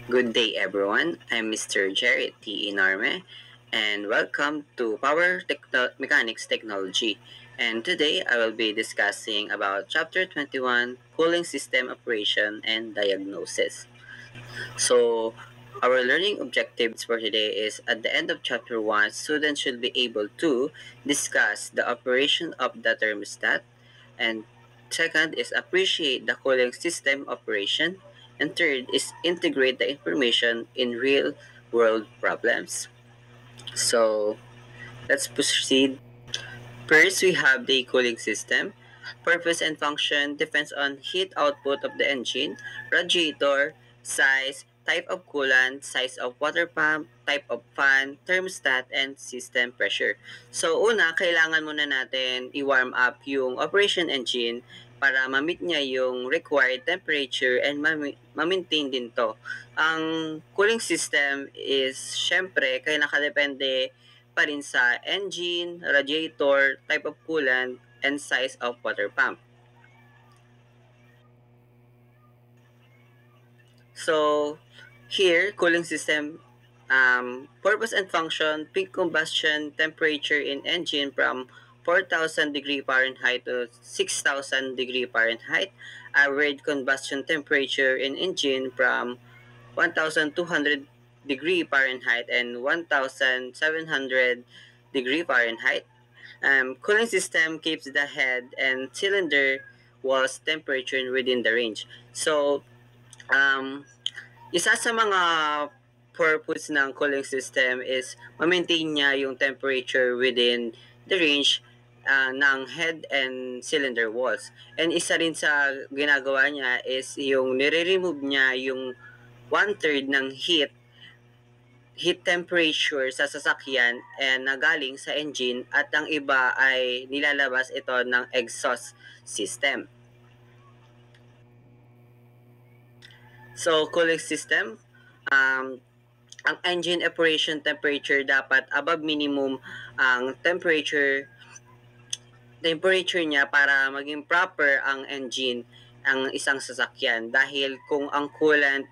Good day, everyone. I'm Mr. Jerry T. Inarme, and welcome to Mechanics Technology. And today I will be discussing about Chapter 21, Cooling System Operation and Diagnosis. So, our learning objectives for today is at the end of Chapter 1, students should be able to discuss the operation of the thermostat, and second is appreciate the cooling system operation, and third is integrate the information in real world problems. So let's proceed. First, we have the cooling system. Purpose and function depends on heat output of the engine, radiator, size, type of coolant, size of water pump, type of fan, thermostat, and system pressure. So una, kailangan muna natin i-warm up yung operation engine para ma-meet niya yung required temperature and ma-maintain din to. Ang cooling system is syempre kaya nakadepende pa rin sa engine, radiator, type of coolant, and size of water pump. So, here, cooling system, purpose and function, peak combustion temperature in engine from 4,000 degree Fahrenheit to 6,000 degree Fahrenheit. Average combustion temperature in engine from 1,200 degree Fahrenheit and 1,700 degree Fahrenheit. Cooling system keeps the head and cylinder walls temperature within the range. So, um, isa sa mga purpose ng cooling system is ma-maintain niya yung temperature within the range ng head and cylinder walls. And isa rin sa ginagawa niya is yung nire-remove niya yung one-third ng heat temperature sa sasakyan and nagaling sa engine at ang iba ay nilalabas ito ng exhaust system. So, cooling system, ang engine operation temperature dapat above minimum ang temperature niya para maging proper ang engine ang isang sasakyan dahil kung ang coolant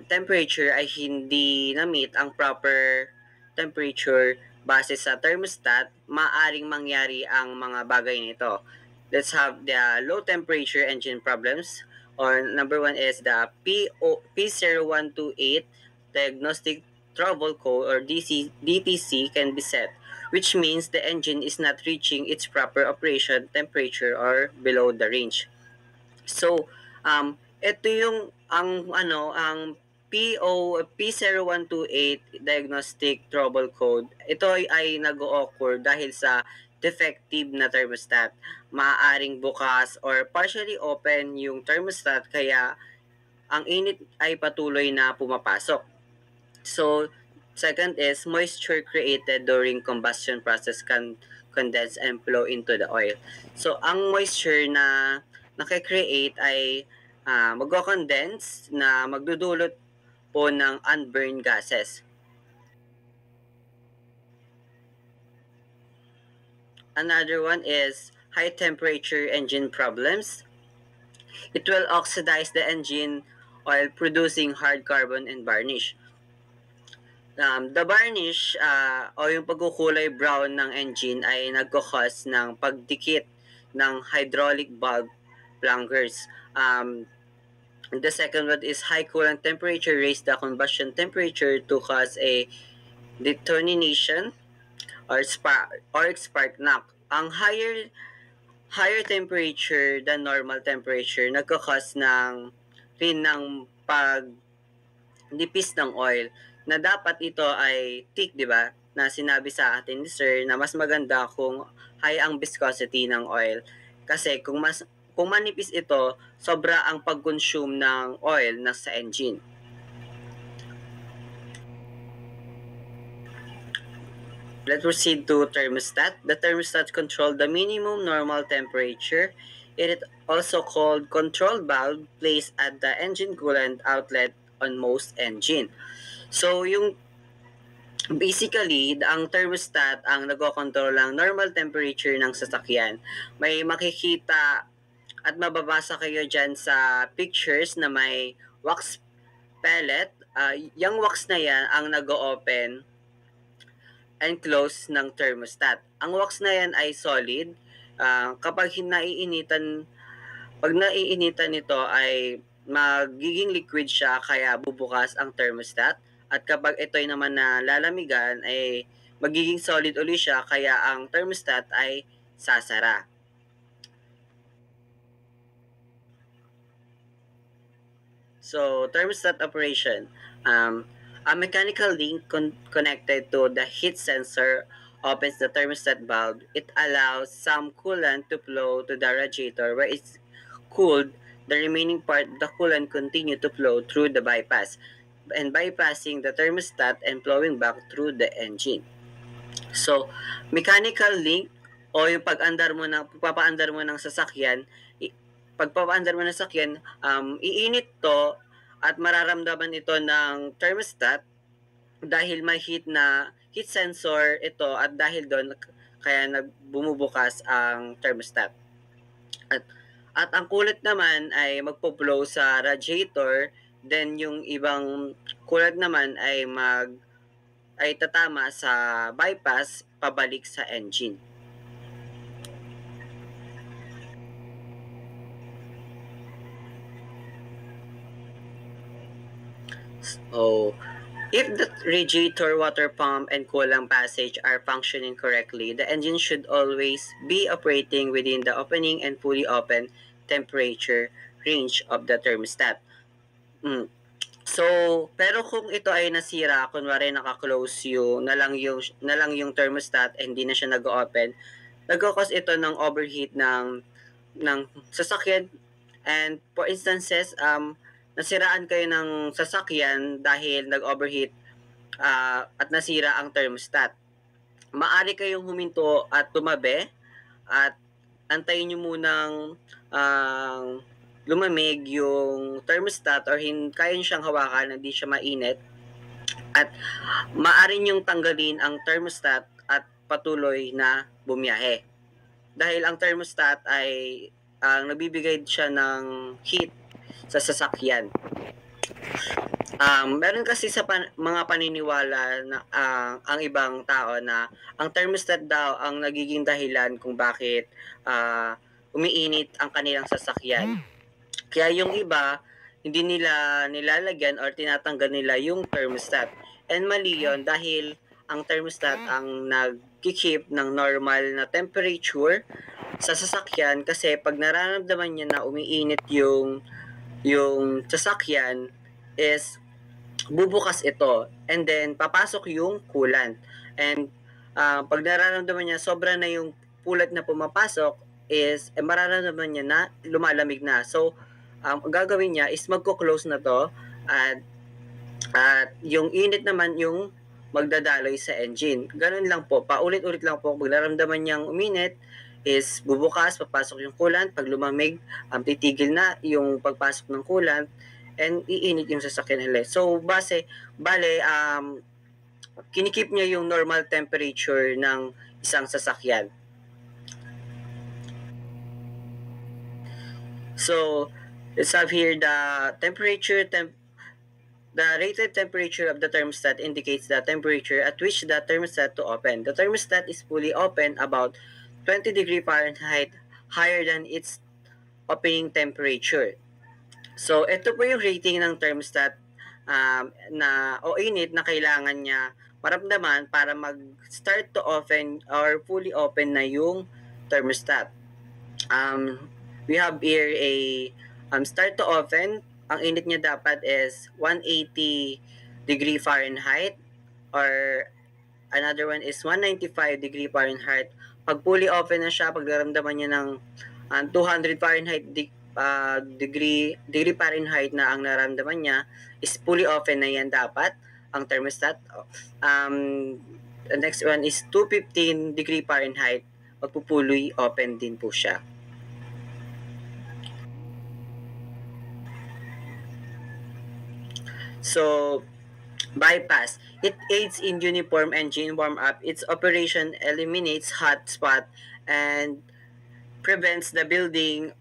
temperature ay hindi na-meet ang proper temperature base sa thermostat, maaring mangyari ang mga bagay nito. Let's have the low temperature engine problems. Or number one is the P0128 diagnostic trouble code or DTC can be set, which means the engine is not reaching its proper operation temperature or below the range. So, ito yung ang P0128 diagnostic trouble code. Ito ay nag-occur dahil sa defective na thermostat. Maaaring bukas or partially open yung thermostat kaya ang init ay patuloy na pumapasok. So, second is moisture created during combustion process can condense and flow into the oil. So, ang moisture na nakikreate ay magko-condense na magdudulot po ng unburned gases. Another one is high temperature engine problems. It will oxidize the engine oil producing hard carbon and varnish. The varnish o yung pagkukulay brown ng engine ay nagkakos ng pagdikit ng hydraulic valve plungers. The second one is high coolant temperature raise the combustion temperature to cause a detonation or spark knock. Ang higher temperature than normal temperature nagkakos ng pagnipis ng oil na dapat ito ay thick, di ba? Na sinabi sa atin ni Sir na mas maganda kung high ang viscosity ng oil. Kasi kung manipis ito, sobra ang pag-consume ng oil na sa engine. Let's proceed to thermostat. The thermostat controls the minimum normal temperature. It is also called control valve placed at the engine coolant outlet on most engine. So, basically, ang thermostat ang nagko-control ng normal temperature ng sasakyan. May makikita at mababasa kayo dyan sa pictures na may pellet, yung wax na yan ang nag-open and close ng thermostat. Ang wax na yan ay solid. Kapag naiinitan, pag naiinitan nito ay magiging liquid siya kaya bubukas ang thermostat. At kapag ito'y naman na lalamigan ay magiging solid uli siya kaya ang thermostat ay sasara. So, thermostat operation. A mechanical link connected to the heat sensor opens the thermostat valve. It allows some coolant to flow to the radiator where it's cooled. The remaining part of the coolant continue to flow through the bypass and bypassing the thermostat and flowing back through the engine. So, mechanical link o yung pagpapaandar mo ng sasakyan, pagpapaandar mo ng sasakyan, iinit to at mararamdaman ito ng thermostat dahil may heat sensor ito at dahil doon kaya bumubukas ang thermostat. At ang kulat naman ay magpo-flow sa radiator, then yung ibang kulat naman ay tatama sa bypass pabalik sa engine. So, if the radiator, water pump, and coolant passage are functioning correctly, the engine should always be operating within the opening and fully open temperature range of the thermostat. So, pero kung ito ay nasira, kunwari naka-close na lang yung thermostat and hindi na siya nag-open, nagko-cause ito ng overheat ng sasakyan. And for instances, nasiraan kayo ng sasakyan dahil nag-overheat at nasira ang thermostat. Maari kayong huminto at tumabi at antayin nyo munang lumamig yung thermostat or kaya nyo siyang hawakan, hindi siya mainit. At maaari nyong tanggalin ang thermostat at patuloy na bumiyahe. Dahil ang thermostat ay nagbibigay siya ng heat sa sasakyan. Meron kasi sa mga paniniwala na ang ibang tao na ang thermostat daw ang nagiging dahilan kung bakit umiinit ang kanilang sasakyan. Kaya yung iba, hindi nila nilalagyan or tinatanggal nila yung thermostat. And mali yun dahil ang thermostat ang nag-keep ng normal na temperature sa sasakyan kasi pag nararamdaman niya na umiinit yung sasakyan is bubukas ito and then papasok yung coolant. And pag nararamdaman niya sobra na yung pulat na pumapasok is mararamdaman niya na lumalamig na. So, ang gagawin niya is magko-close na to at yung init naman yung magdadaloy sa engine. Ganun lang po, paulit-ulit lang po. Pag naramdaman niyang uminit is bubukas, papasok yung coolant. Pag lumamig, titigil na yung pagpasok ng coolant and iinit yung sasakyan ulit. So, kinikip niya yung normal temperature ng isang sasakyan. So, let's have here the the rated temperature of the thermostat indicates the temperature at which the thermostat to open. The thermostat is fully open about 20 degrees Fahrenheit higher than its opening temperature. So, ito po yung rating ng thermostat init na kailangan niya maramdaman para mag-start to open or fully open na yung thermostat. We have here a start to open. Ang init niya dapat is 180 degree Fahrenheit or another one is 195 degree Fahrenheit. Pag fully open na siya, pag naramdaman niya ng 200 Fahrenheit degree Fahrenheit na ang naramdaman niya, is fully open na yan dapat ang thermostat. The next one is 215 degree Fahrenheit. Magpupuloy open din po siya. So, bypass. It aids in uniform engine warm-up. Its operation eliminates hot spot and prevents the building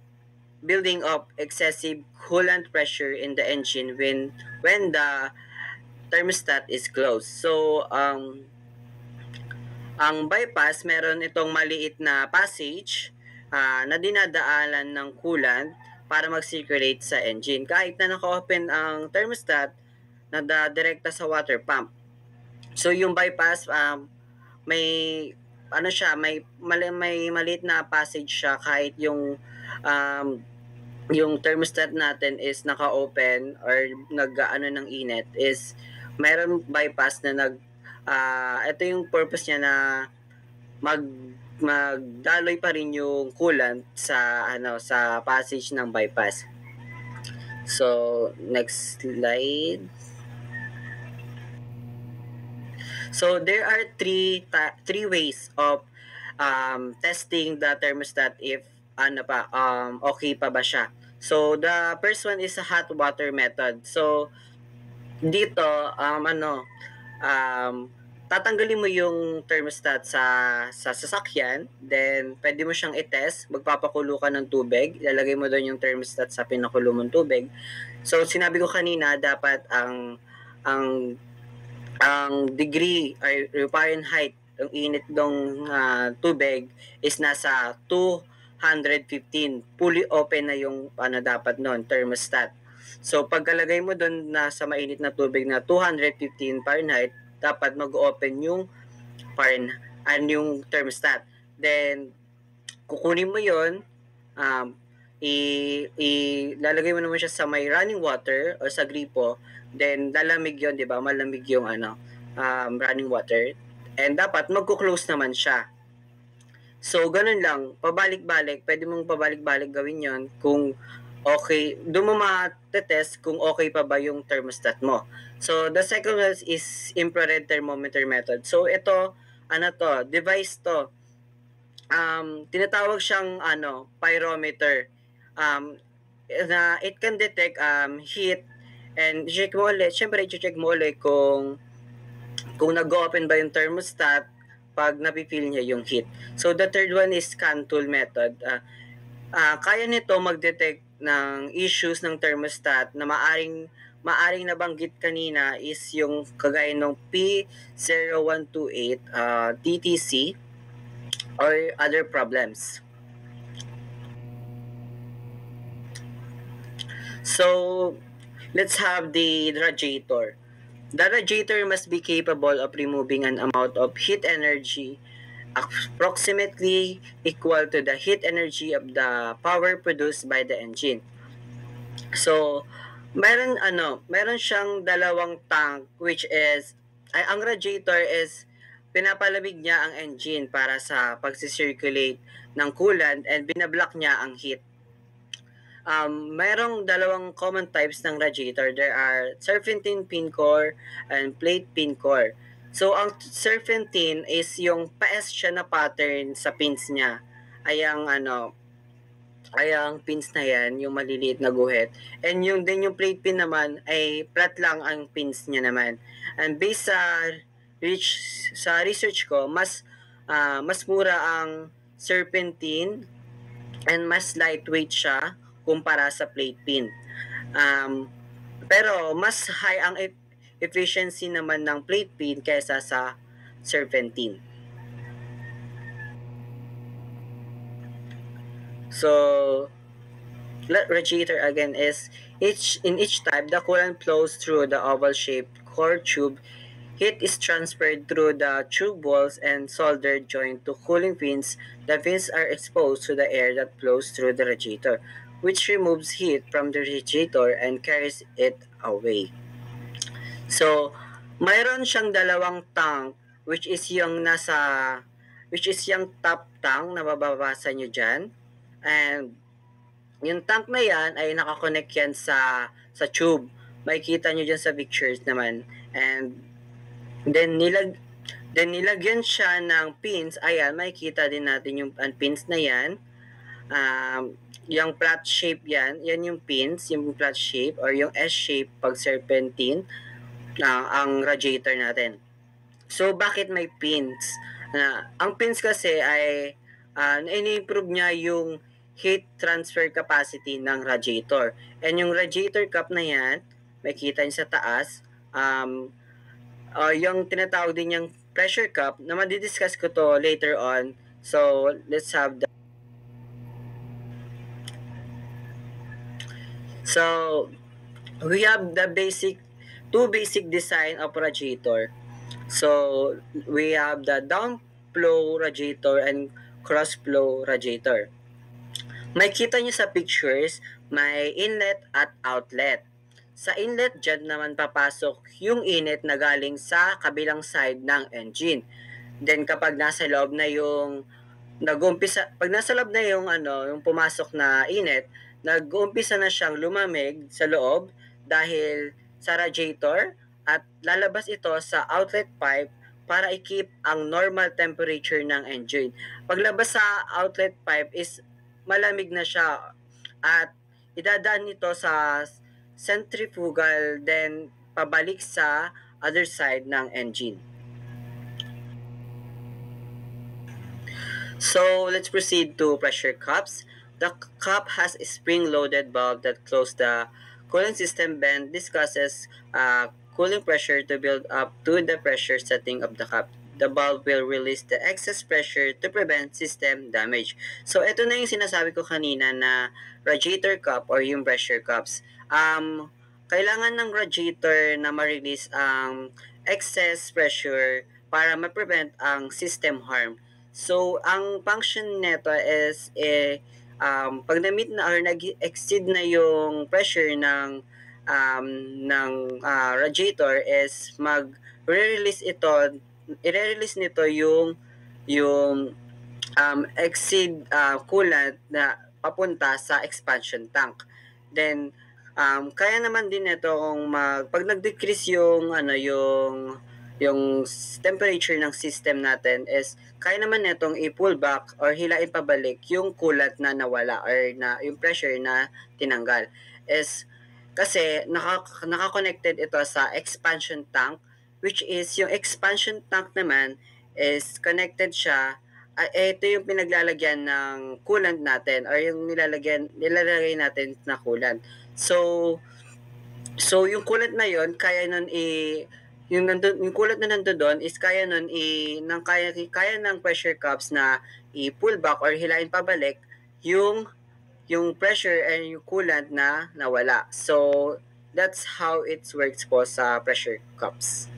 building up excessive coolant pressure in the engine when the thermostat is closed. So, ang bypass, meron itong maliit na passage na dinadaanan ng coolant para mag-circulate sa engine. Kahit na naka-open ang thermostat, nadadirekta sa water pump. So yung bypass, may ano siya, may maliit na passage siya kahit yung thermostat natin is naka-open or nag-ano ng init, is meron bypass na ito yung purpose niya na mag magdaloy pa rin yung coolant sa passage ng bypass. So next slide. So there are three ways of testing the thermostat if okay pa ba siya. So the first one is a hot water method. So dito tatanggalin mo yung thermostat sa sasakyan, then pwede mo siyang i-test, magpapakulo ka ng tubig, ilalagay mo doon yung thermostat sa pinakulo mong tubig. So sinabi ko kanina, dapat ang degree ay Fahrenheit, ang init ng tubig is nasa 215. Fully open na yung dapat noon, thermostat. So pagkalagay mo doon na sa mainit na tubig na 215 Fahrenheit, dapat mag-open yung yung thermostat. Then kukunin mo yon, ilalagay mo naman siya sa may running water o sa gripo, then lalamig yon, di ba? Malamig yung running water, and dapat magko-close naman siya. So ganun lang, pabalik-balik, pwede mong pabalik-balik gawin yon kung okay, doon mo ma-test kung okay pa ba yung thermostat mo. So the second one is infrared thermometer method. So ito, device to. Tinatawag siyang pyrometer. Na it can detect heat, and check mo ulit, syempre i-check mo ulit kung nag-open ba yung thermostat pag napipil niya yung heat. So the third one is scan tool method. Kaya nito mag-detect ng issues ng thermostat na maaring nabanggit kanina, is yung kagaya ng P0128 TTC or other problems. So let's have the radiator. The radiator must be capable of removing an amount of heat energy approximately equal to the heat energy of the power produced by the engine. So, meron siyang dalawang tank, which is ang radiator is pinapalamig niya ang engine para sa pag-circulate ng coolant, and binablock niya ang heat. Merong dalawang common types ng radiator. There are serpentine pin core and plate pin core. So, ang serpentine is yung pa-S siya na pattern sa pins niya. Ay ang pins na yan, yung maliliit na guhit. And yung plate pin naman ay flat lang ang pins niya naman. And based sa research ko, mas mura ang serpentine and mas lightweight siya kumpara sa plate pin. Pero mas high ang efficiency naman ng plate pin kaysa sa serpentine. So, radiator again is in each type, the coolant flows through the oval-shaped core tube. Heat is transferred through the tube walls and soldered joint to cooling fins. The fins are exposed to the air that flows through the radiator, which removes heat from the radiator and carries it away. So, mayroon siyang dalawang tank, which is yung top tank na mababasa nyo dyan. And yung tank na yan ay nakakonect yan sa tube. Makikita nyo dyan sa pictures naman. And then nilagyan siya ng pins. Ayan, makikita din natin yung pins na yan. Yung flat shape yan yung pins, yung flat shape, or yung S shape pag serpentine, ang radiator natin. So bakit may pins? Ang pins kasi ay ini-improve niya yung heat transfer capacity ng radiator. And yung radiator cap na yan, makikita nyo sa taas, yung tinatawag din yung pressure cup na madidiscuss ko to later on. So, let's have the... So, we have the two basic design of radiator. So, we have the down flow radiator and cross flow radiator. Makikita nyo sa pictures, may inlet at outlet. Sa inlet, dyan naman papasok yung init na galing sa kabilang side ng engine. Then kapag nasa loob na yung pag nasa loob na yung yung pumasok na init, nag-uumpisa na siyang lumamig sa loob dahil sa radiator at lalabas ito sa outlet pipe para i-keep ang normal temperature ng engine. Paglabas sa outlet pipe is malamig na siya at idadaan nito sa centrifugal then pabalik sa other side ng engine. So, let's proceed to pressure cups. The cup has a spring-loaded valve that closes the cooling system vent discusses cooling pressure to build up to the pressure setting of the cup. The valve will release the excess pressure to prevent system damage. So, ito na yung sinasabi ko kanina na radiator cup or yung pressure cups. Kailangan ng radiator na ma-release ang excess pressure para ma-prevent ang system harm. So, ang function nito is pag na-meet na or nag-exceed na yung pressure ng radiator is mag-release nito yung exceed coolant na papunta sa expansion tank. Then kaya naman din ito kung pag nag-decrease yung temperature ng system natin is kaya naman netong i-pull back or hilain pabalik yung coolant na nawala or na yung pressure na tinanggal is kasi naka-connected ito sa expansion tank, which is yung expansion tank naman is connected siya ito yung pinaglalagyan ng coolant natin or yung nilalagay natin na coolant. So yung coolant na yon kaya nun yung coolant na nandoon doon is kaya nun kaya ng pressure cups na i-pull back or hilain pabalik yung pressure and yung coolant na nawala. So that's how it works po sa pressure cups.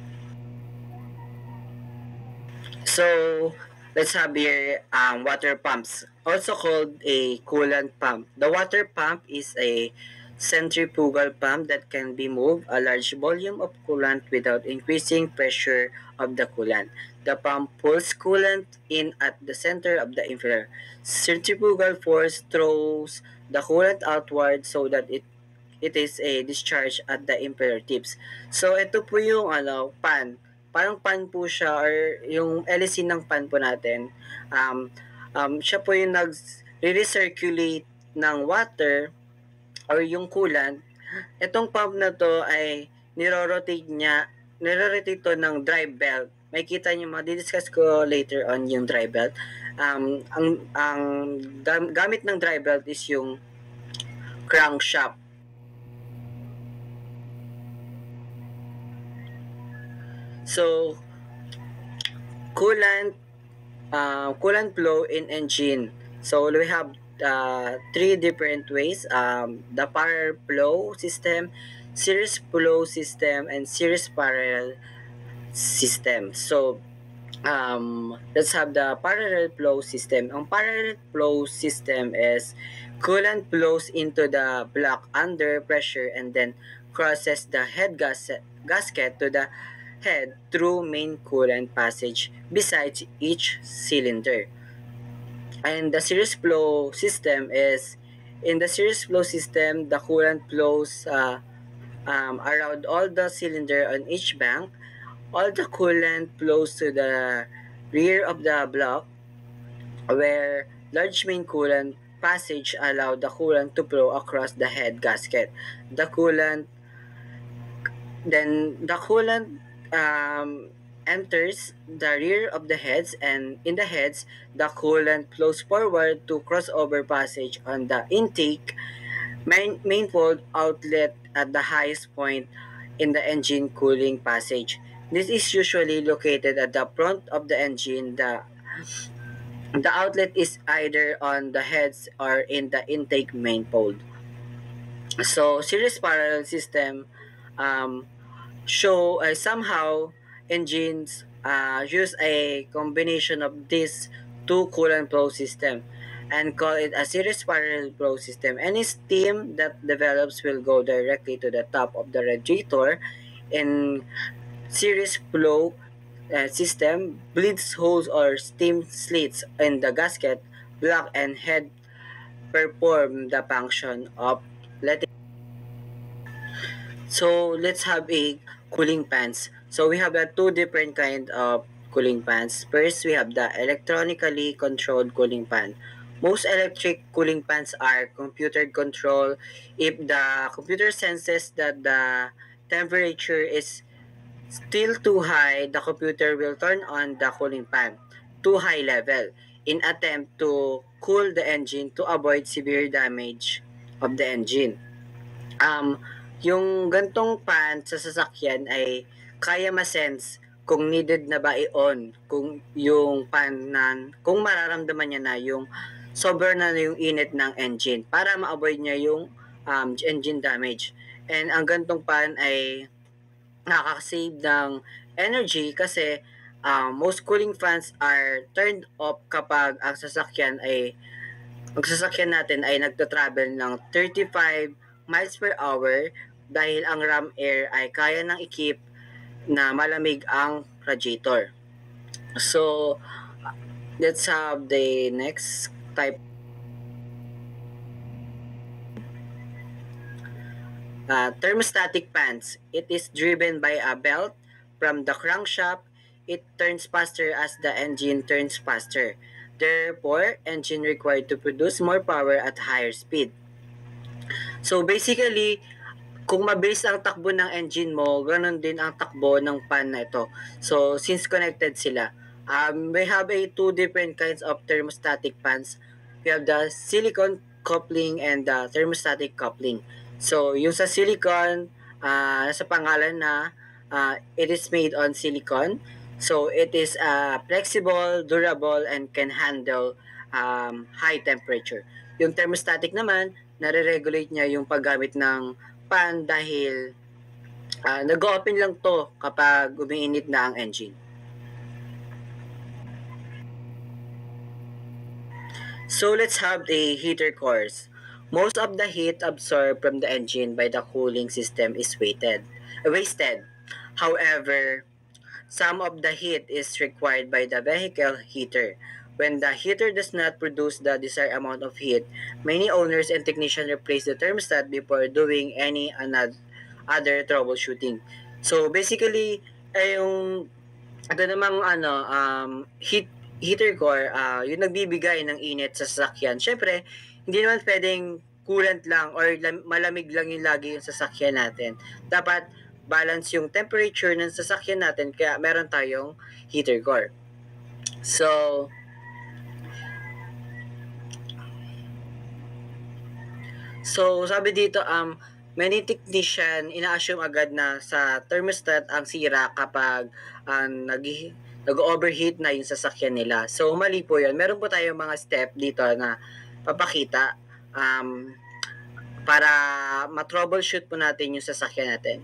So let's have here water pumps, also called a coolant pump. The water pump is a centrifugal pump that can be moved a large volume of coolant without increasing pressure of the coolant. The pump pulls coolant in at the center of the impeller. Centrifugal force throws the coolant outward so that it is a discharge at the impeller tips. So ito po yung pan. Parang pan po siya or yung LC ng pan po natin. Siya po yung nag-recirculate ng water or yung coolant. Itong pump na to ay nirorotate to ng drive belt. May kita nyo, madidiscuss ko later on yung drive belt. Ang gamit ng drive belt is yung crankshaft. So, coolant flow in engine. So, we have three different ways. The parallel flow system, series flow system, and series parallel system. So, let's have the parallel flow system. Ang parallel flow system is coolant flows into the block under pressure and then crosses the head gasket to the head through main coolant passage besides each cylinder. And the series flow system is, in the series flow system, the coolant flows around all the cylinder on each bank. All the coolant flows to the rear of the block where large main coolant passage allow the coolant to flow across the head gasket. The coolant enters the rear of the heads, and in the heads, the coolant flows forward to crossover passage on the intake manifold outlet at the highest point in the engine cooling passage. This is usually located at the front of the engine. The outlet is either on the heads or in the intake manifold. So, series parallel system um, show somehow engines use a combination of these two coolant flow system and call it a series parallel flow system. Any steam that develops will go directly to the top of the radiator. In series flow system, bleeds holes or steam slits in the gasket block and head perform the function of letting. So let's have a cooling fans. So we have two different kind of cooling fans. First, we have the electronically controlled cooling fan. Most electric cooling fans are computer controlled. If the computer senses that the temperature is still too high, the computer will turn on the cooling fan to high level in attempt to cool the engine to avoid severe damage of the engine. Um, yung gantong pan sa sasakyan ay kaya ma-sense kung needed na ba i-on, kung yung pan na, kung mararamdaman niya na yung sobra na yung init ng engine para ma-avoid niya yung engine damage. And ang gantong pan ay nakaka-save ng energy kasi most cooling fans are turned off kapag ang sasakyan ay magsasakyan natin ay nagta-travel ng 35 miles per hour dahil ang ram air ay kaya nang i-keep na malamig ang radiator. So, let's have the next type. Thermostatic fans. It is driven by a belt from the crankshaft. It turns faster as the engine turns faster. Therefore, engine required to produce more power at higher speed. So basically, kung mabilis ang takbo ng engine mo, ganun din ang takbo ng fan na ito. So, since connected sila, we have a two different kinds of thermostatic fans. We have the silicon coupling and the thermostatic coupling. So, yung sa silicon, nasa pangalan na it is made on silicon. So, it is flexible, durable, and can handle high temperature. Yung thermostatic naman, nare-regulate niya yung paggamit ng fan dahil nag-open lang to kapag umiinit na ang engine. So let's have a heater cores. Most of the heat absorbed from the engine by the cooling system is wasted. However, some of the heat is required by the vehicle heater. When the heater does not produce the desired amount of heat, many owners and technicians replace the thermostat before doing any other troubleshooting. So basically, yung ito namang heater core, yung nagbibigay ng init sa sasakyan. Syempre, hindi naman pwedeng coolant lang or malamig lang yung lagi yung sasakyan natin. Dapat balance yung temperature ng sasakyan natin kaya meron tayong heater core. So sabi dito, many technician ina-assume agad na sa thermostat ang sira kapag nag-overheat na yung sasakyan nila. So mali po yun. Meron po tayong mga step dito na papakita para ma-troubleshoot po natin yung sasakyan natin.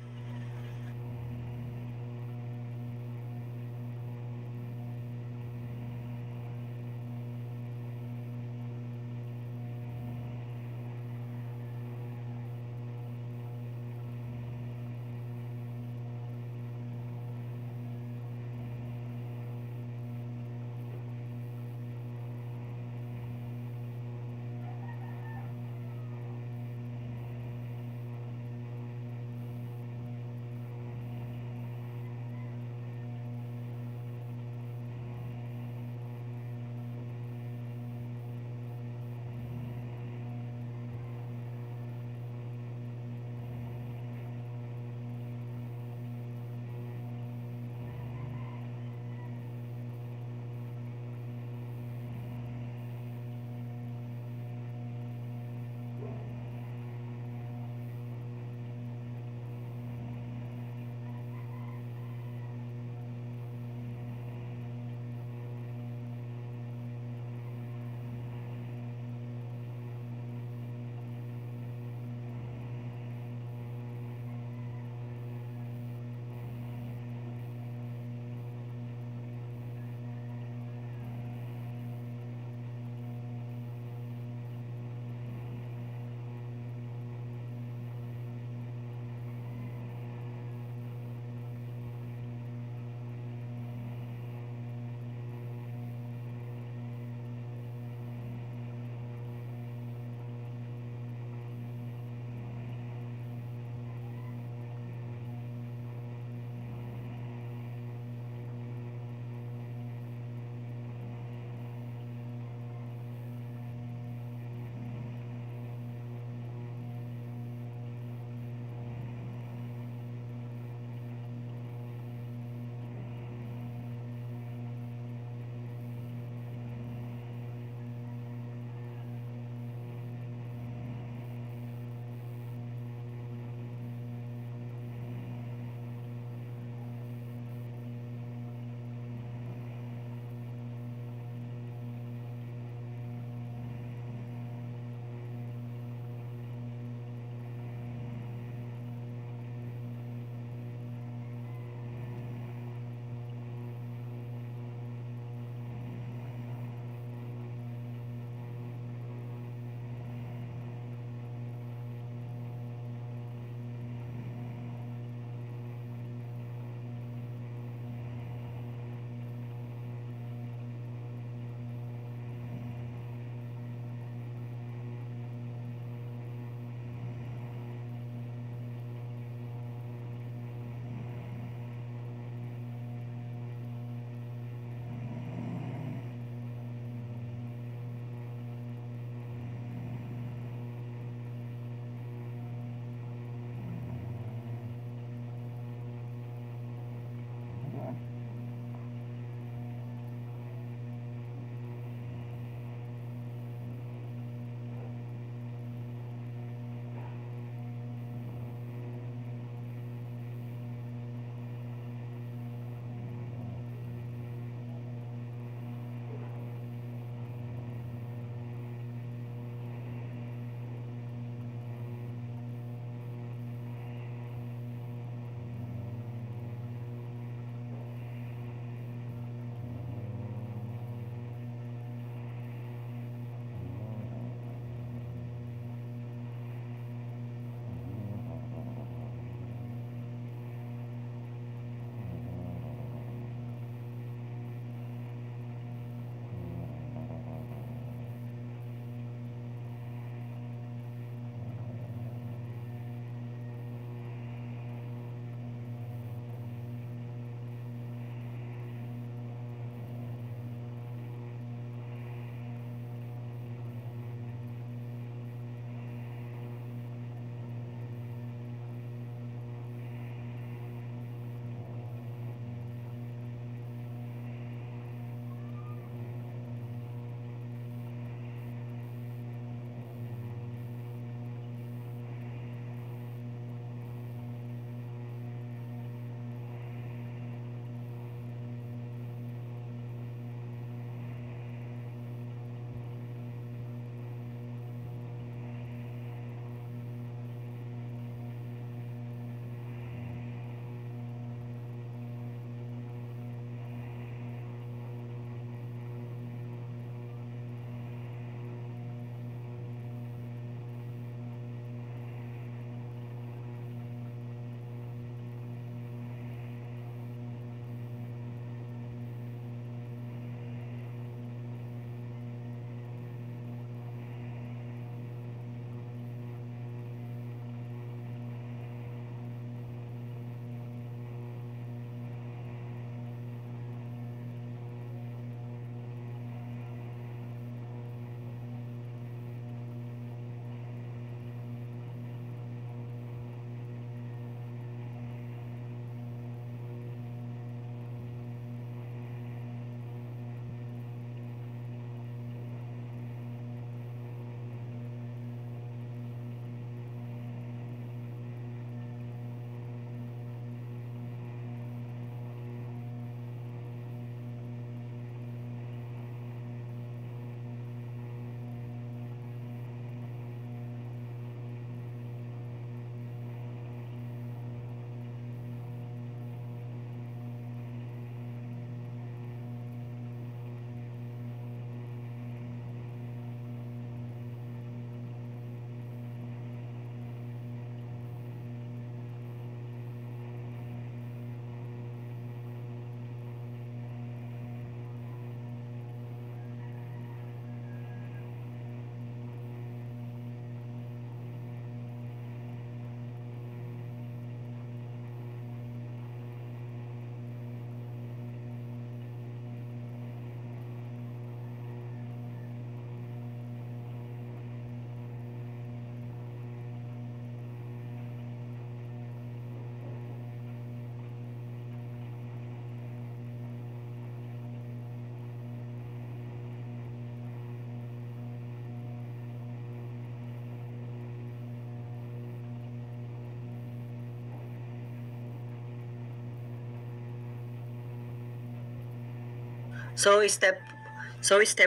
So step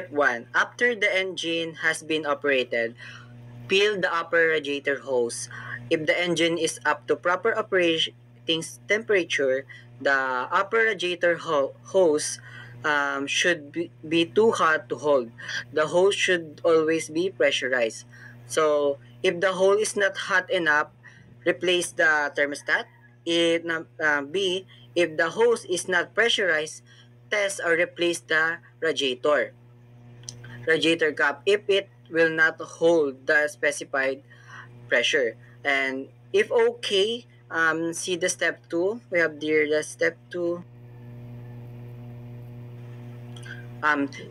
1, after the engine has been operated, peel the upper radiator hose. If the engine is up to proper operating temperature, the upper radiator hose should be too hot to hold. The hose should always be pressurized. So, if the hole is not hot enough, replace the thermostat. B, if the hose is not pressurized, test or replace the radiator cap if it will not hold the specified pressure. And if okay, see the step 2. We have there the step 2.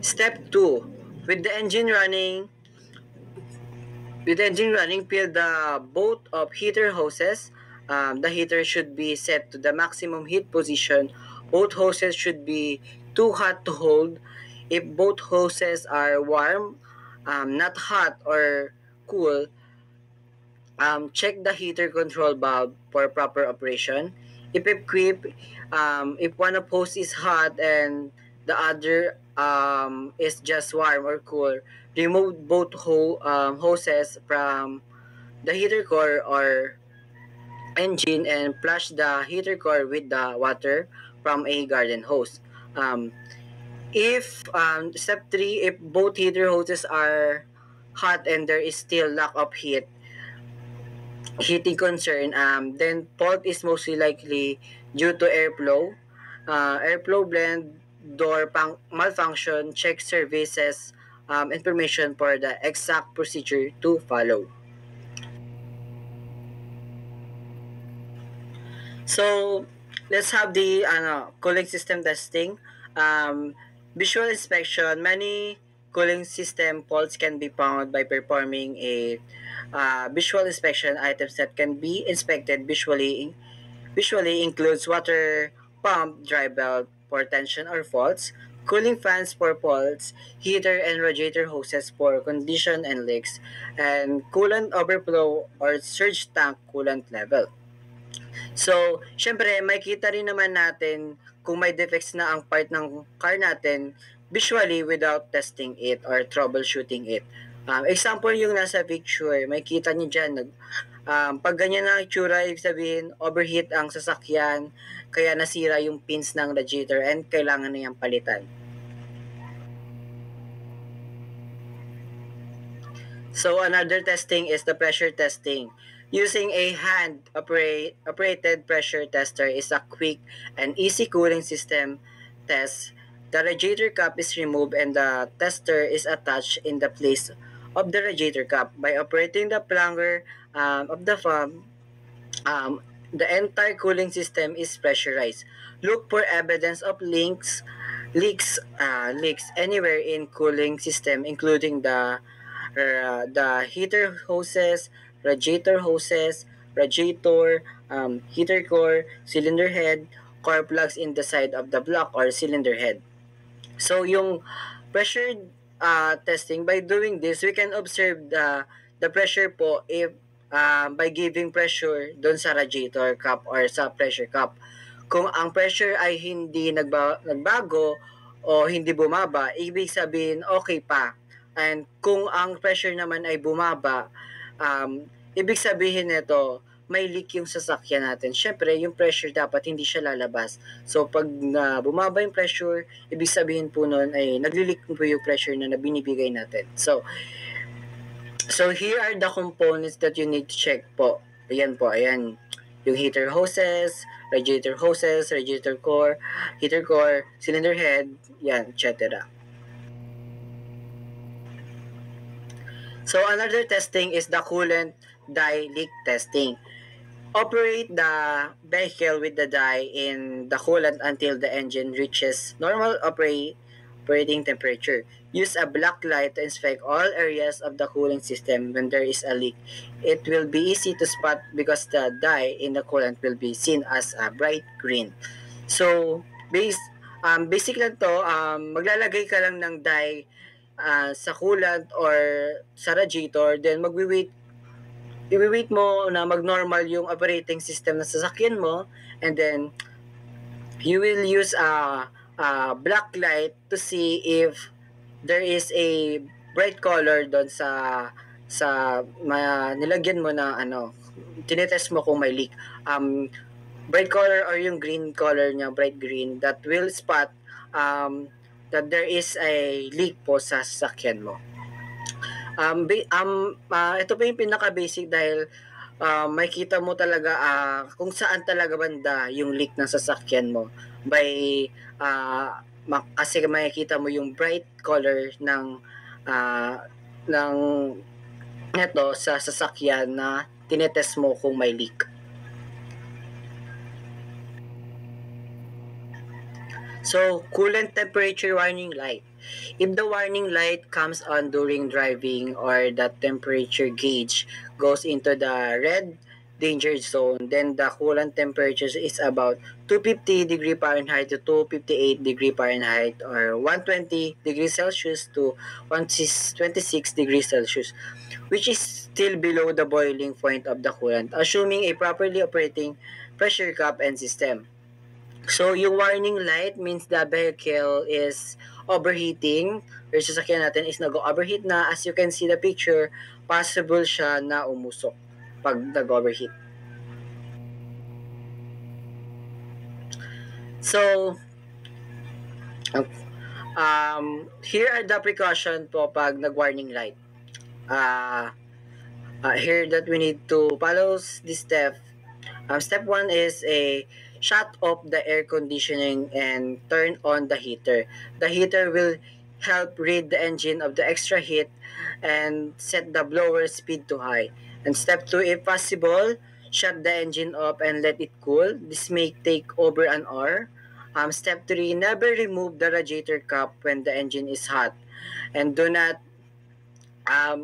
Step 2. With the engine running, peel the both of heater hoses. The heater should be set to the maximum heat position. Both hoses should be too hot to hold. If both hoses are warm, not hot or cool, check the heater control valve for proper operation. If equipped, if one of hose is hot and the other is just warm or cool, remove both hoses from the heater core or engine and flush the heater core with the water from a garden hose. Um, if step 3, if both heater hoses are hot and there is still lack of heating concern, then fault is mostly likely due to airflow. Airflow blend, malfunction, check services information for the exact procedure to follow. So, let's have the cooling system testing. Visual inspection. Many cooling system faults can be found by performing a visual inspection. Items that can be inspected visually includes water pump, dry belt for tension or faults, cooling fans for faults, heater and radiator hoses for condition and leaks, and coolant overflow or surge tank coolant level. So, syempre, makikita rin naman natin kung may defects na ang part ng car natin visually without testing it or troubleshooting it. Example yung nasa picture, makikita niyo dyan, pag ganyan na itsura, ibig sabihin, overheat ang sasakyan, kaya nasira yung pins ng radiator and kailangan na yung palitan. So another testing is the pressure testing. Using a operated pressure tester is a quick and easy cooling system test. The radiator cap is removed and the tester is attached in the place of the radiator cap. By operating the plunger of the fan, the entire cooling system is pressurized. Look for evidence of leaks anywhere in cooling system, including the heater hoses, radiator, heater core, cylinder head, core plugs in the side of the block or cylinder head. So yung pressure testing, by doing this, we can observe the pressure po if by giving pressure doon sa radiator cap or sa pressure cap. Kung ang pressure ay hindi nagbago o hindi bumaba, ibig sabihin okay pa. And kung ang pressure naman ay bumaba, ibig sabihin nito, may leak yung sasakyan natin. Syempre, yung pressure dapat hindi siya lalabas. So, pag bumaba yung pressure, ibig sabihin po nun ay nagli-leak po yung pressure na binibigay natin. So here are the components that you need to check po. Ayan po, ayan. Yung heater hoses, radiator core, heater core, cylinder head, yan, etc. So another testing is the coolant dye leak testing. Operate the vehicle with the dye in the coolant until the engine reaches normal operating temperature. Use a black light to inspect all areas of the cooling system when there is a leak. It will be easy to spot because the dye in the coolant will be seen as a bright green. So, basic lang to, maglalagay ka lang ng dye sa coolant or sa radiator, then i-wait mo na mag-normal yung operating system ng sasakyan mo, and then you will use a black light to see if there is a bright color doon nilagyan mo na ano, tinetest mo kung may leak. Bright color or yung green color niya, bright green, that will spot that there is a leak po sa sasakyan mo. Ito po yung pinaka-basic dahil makikita mo talaga kung saan talaga banda yung leak ng sasakyan mo by kasi makikita mo yung bright color ng neto sa sasakyan na tinetest mo kung may leak. So, coolant temperature warning light. If the warning light comes on during driving or the temperature gauge goes into the red danger zone, then the coolant temperature is about 250 degree Fahrenheit to 258 degree Fahrenheit or 120 degrees Celsius to 126 degrees Celsius, which is still below the boiling point of the coolant, assuming a properly operating pressure cap and system. So, yung warning light means the vehicle is overheating or sasakyan natin is nag-overheat na. As you can see the picture, possible siya na umusok pag nag-overheat. So, here are the precaution po pag nag-warning light. Here that we need to follow this step. Step 1 is a shut off the air conditioning and turn on the heater. The heater will help rid the engine of the extra heat and set the blower speed to high. And step 2, if possible, shut the engine off and let it cool. This may take over an hour. Step 3, never remove the radiator cap when the engine is hot. And do not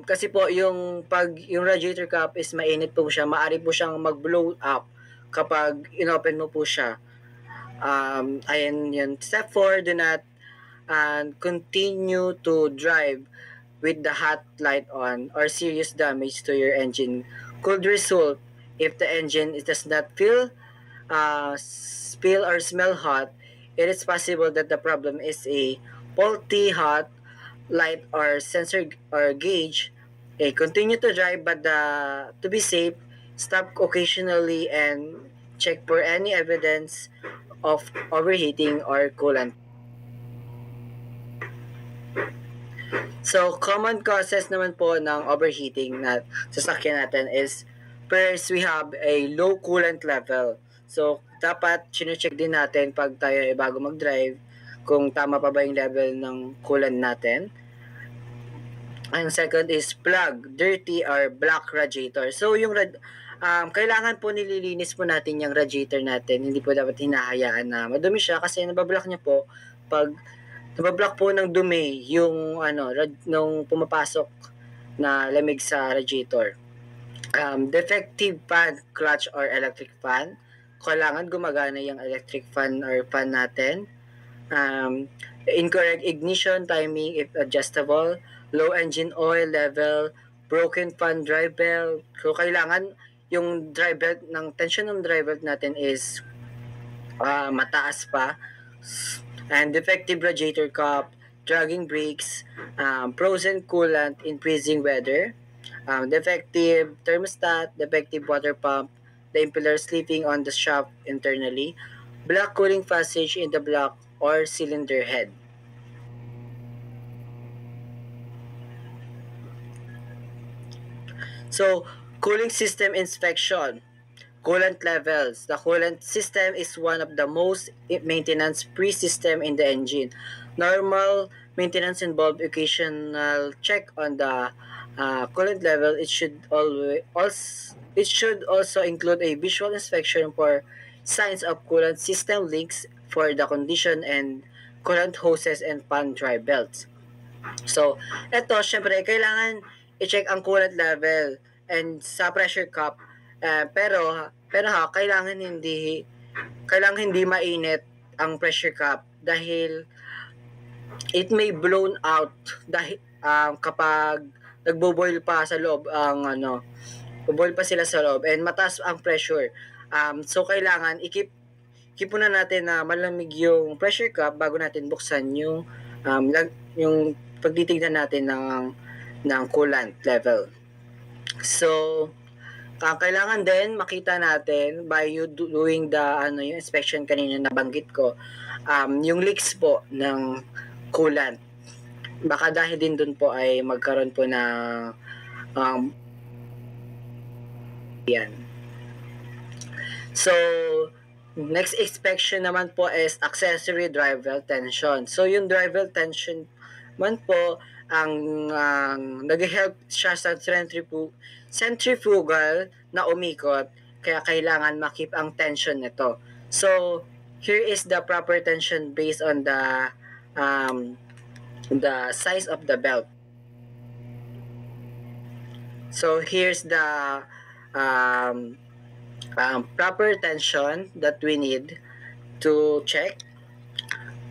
kasi po yung radiator cap is mainit po siya, maaari po siyang mag-blow up kapag inopen mo po siya. Ayan yun. Step 4, do not continue to drive with the hot light on or serious damage to your engine could result if the engine does not feel or smell hot. It is possible that the problem is a faulty hot light or sensor or gauge. Continue to drive, but to be safe, stop occasionally and check for any evidence of overheating or coolant. So, common causes naman po ng overheating na sasakyan natin is, first, we have a low coolant level. So, dapat chinecheck din natin pag tayo ay bago mag-drive kung tama pa ba yung level ng coolant natin. Ang second is plug, dirty or black radiator. So, kailangan po nililinis po natin yung radiator natin. Hindi po dapat hinahayaan na madumi siya kasi nabablock niya po pag nabablock po ng dumi yung nung pumapasok na lamig sa radiator. Defective fan, clutch or electric fan. Kailangan gumagana yung electric fan or fan natin. Incorrect ignition timing if adjustable. Low engine oil level. Broken fan drive belt. So, kailangan yung drive belt, ng tension ng drive belt natin is mataas pa. And defective radiator cap, dragging brakes, frozen coolant in freezing weather, defective thermostat, defective water pump, the impeller sleeping on the shaft internally, black cooling passage in the block or cylinder head. So, cooling system inspection. Coolant levels. The coolant system is one of the most maintenance-free system in the engine. Normal maintenance involves occasional check on the coolant level. It should also include a visual inspection for signs of coolant system leaks for the condition and coolant hoses and fan drive belts. So, eto, syempre, kailangan i-check ang coolant level and sa pressure cup. Pero kailangan hindi mainit ang pressure cup dahil it may blown out dahil kapag nagbo-boil pa sa loob boil pa sila sa loob and mataas ang pressure. So kailangan i-keep keep muna natin na malamig yung pressure cup bago natin buksan yung pagtitignan natin ng coolant level. So, kailangan din makita natin by you doing yung inspection kanina na banggit ko, yung leaks po ng coolant. Baka dahil din dun po ay magkaroon po ng yan. So, next inspection naman po is accessory drive well tension. So, yung drive well tension man po, ang nag-help siya sa centrifugal na umikot, kaya kailangan makip ang tension nito. So, here is the proper tension based on the size of the belt. So, here's the proper tension that we need to check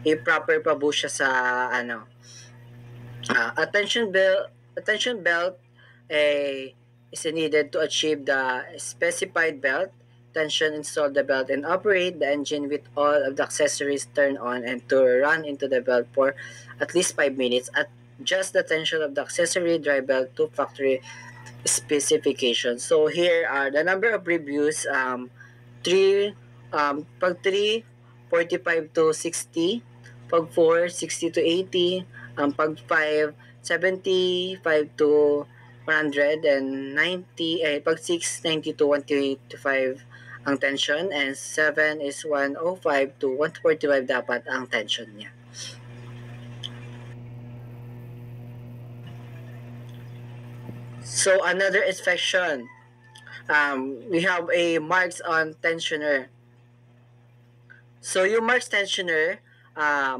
if proper pa po siya sa attention belt is needed to achieve the specified belt tension. Install the belt and operate the engine with all of the accessories turned on and to run into the belt for at least 5 minutes. Adjust the tension of the accessory drive belt to factory specifications. So here are the number of reviews. 3 pag 3 45 to 60, pag 4 60 to 80, pag 5 75 to 190, pag 6 90 to 125 ang tension, and 7 is 105 to 145 dapat ang tension niya. So another inspection, we have a marks on tensioner. So yung marks tensioner,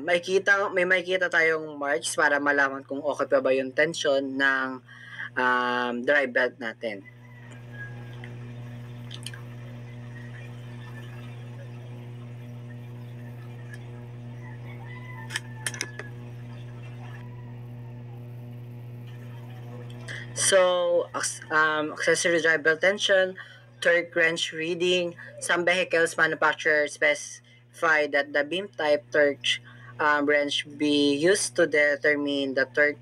may makikita tayong marks para malaman kung okay pa ba yung tension ng drive belt natin. So, accessory drive belt tension, torque wrench reading. Some vehicles manufacturers specify that the beam type torque wrench be used to determine the torque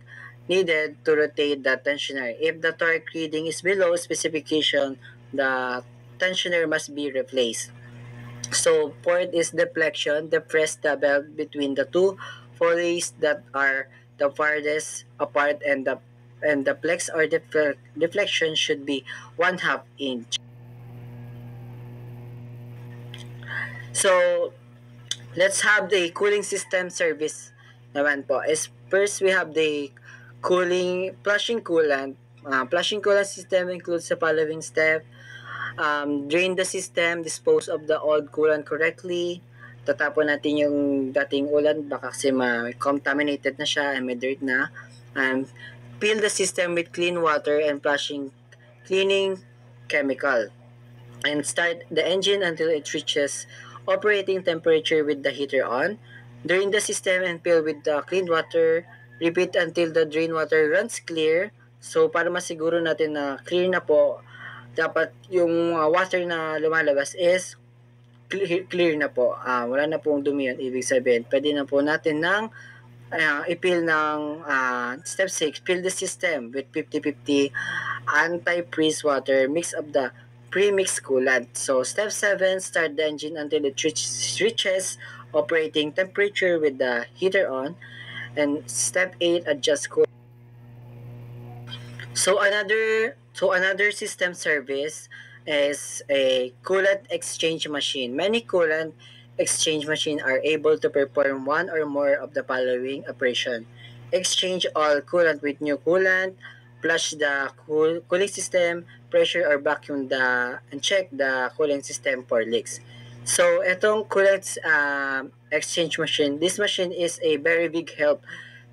needed to rotate the tensioner. If the torque reading is below specification, the tensioner must be replaced. So, fourth is deflection. Depress the belt between the two pulleys that are the farthest apart, and the flex or deflection should be 1/2 inch. So, let's have the cooling system service naman po. First, we have the flushing coolant. Flushing coolant system includes the following step. Drain the system, dispose of the old coolant correctly. Tatapon natin yung dating ulan, baka kasi contaminated na siya and may dirt na. Fill the system with clean water and cleaning chemical. And start the engine until it reaches operating temperature with the heater on. Drain the system and fill with the clean water. Repeat until the drain water runs clear. So, para masiguro natin na clear na po, dapat yung water na lumalabas is clear na po. Wala na pong dumi yun. Ibig sabihin, pwede na po natin i-fill ng step 6, fill the system with 50-50 anti-freeze water. Mix up the pre-mixed coolant. So, step 7, start the engine until it reaches operating temperature with the heater on. And step 8, adjust coolant. So another system service is a coolant exchange machine. Many coolant exchange machines are able to perform one or more of the following operation. Exchange all coolant with new coolant, flush the cooling system, pressure or vacuum and check the cooling system for leaks. So, itong coolant exchange machine, this machine is a very big help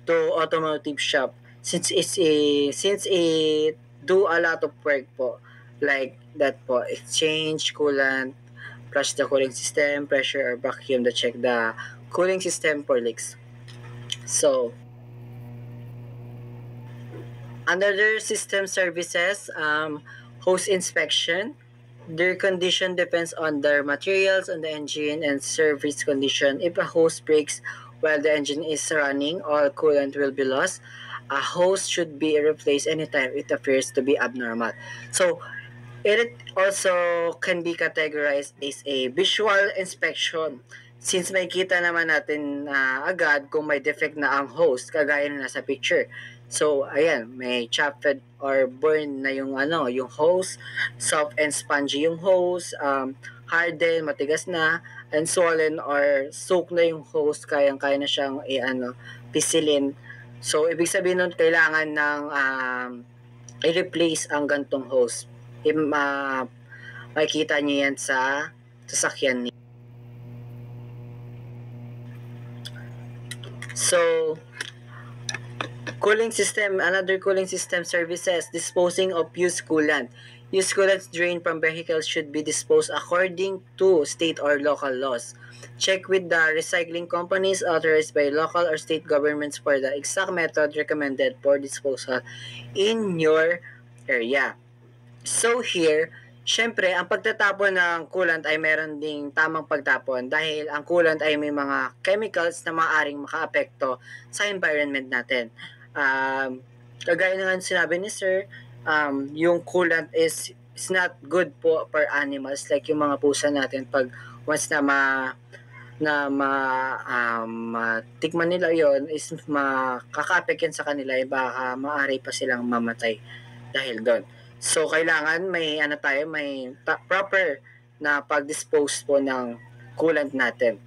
to automotive shop since it do a lot of work po, like that po, exchange coolant, flush the cooling system, pressure or vacuum to check the cooling system for leaks. So, another system services, hose inspection. their condition depends on their materials, on the engine, and service condition. If a hose breaks while the engine is running, all coolant will be lost. A hose should be replaced anytime it appears to be abnormal. So, it also can be categorized as a visual inspection since may kita naman natin agad kung may defect na ang hose kagaya na nasa picture. So, ayan, may chapped or burn na yung yung hose, soft and spongy yung hose, hardened, matigas na, and swollen or soaked na yung hose, kayang-kaya na siyang pisilin. So, ibig sabihin nun, kailangan ng i-replace ang gantong hose. Makikita niyo yan sa sasakyan niyo. So, cooling system, another cooling system services, disposing of used coolant. Used coolant drained from vehicles should be disposed according to state or local laws. Check with the recycling companies authorized by local or state governments for the exact method recommended for disposal in your area. So here, syempre, ang pagtatapon ng coolant ay meron ding tamang pagtapon dahil ang coolant ay may mga chemicals na maaaring makaapekto sa environment natin. Kagaya na nga sinabi ni Sir, yung coolant is not good po for animals like yung mga pusa natin pag once tikman nila yon is makaka-apekto yan sa kanila, baka maaari pa silang mamatay dahil doon. So, kailangan may proper na pag-dispose po ng coolant natin.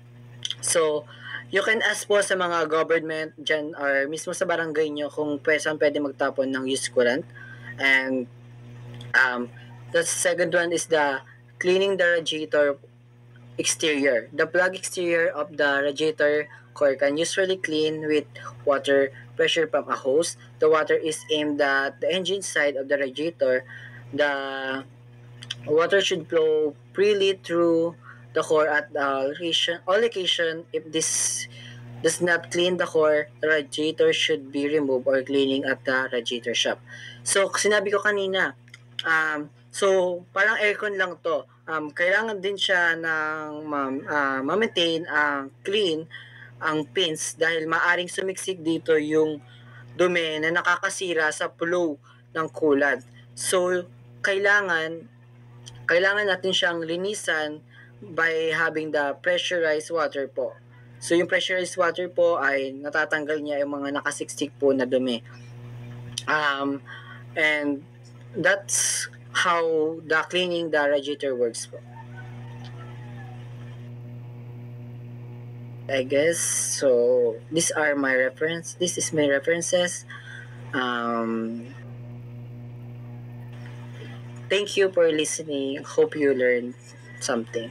So, you can ask po sa mga government dyan or mismo sa barangay nyo kung saan pwede magtapon ng used coolant. And the second one is the cleaning the radiator exterior. The plug exterior of the radiator core can usually clean with water pressure from a hose. The water is aimed at the engine side of the radiator. The water should flow freely through the core at all location. If this does not clean the core, the radiator should be removed or cleaning at the radiator shop. So, sinabi ko kanina, so parang aircon lang to. Kailangan din siya ng ma-maintain clean ang pins dahil maaring sumiksik dito yung dumi na nakakasira sa flow ng coolant. So, kailangan natin siyang linisan by having the pressurized water po. So, yung pressurized water po ay natatanggal niya yung mga nakasiksik po na dumi. And that's how the cleaning the radiator works po. I guess so. This is my references. Thank you for listening. Hope you learned something.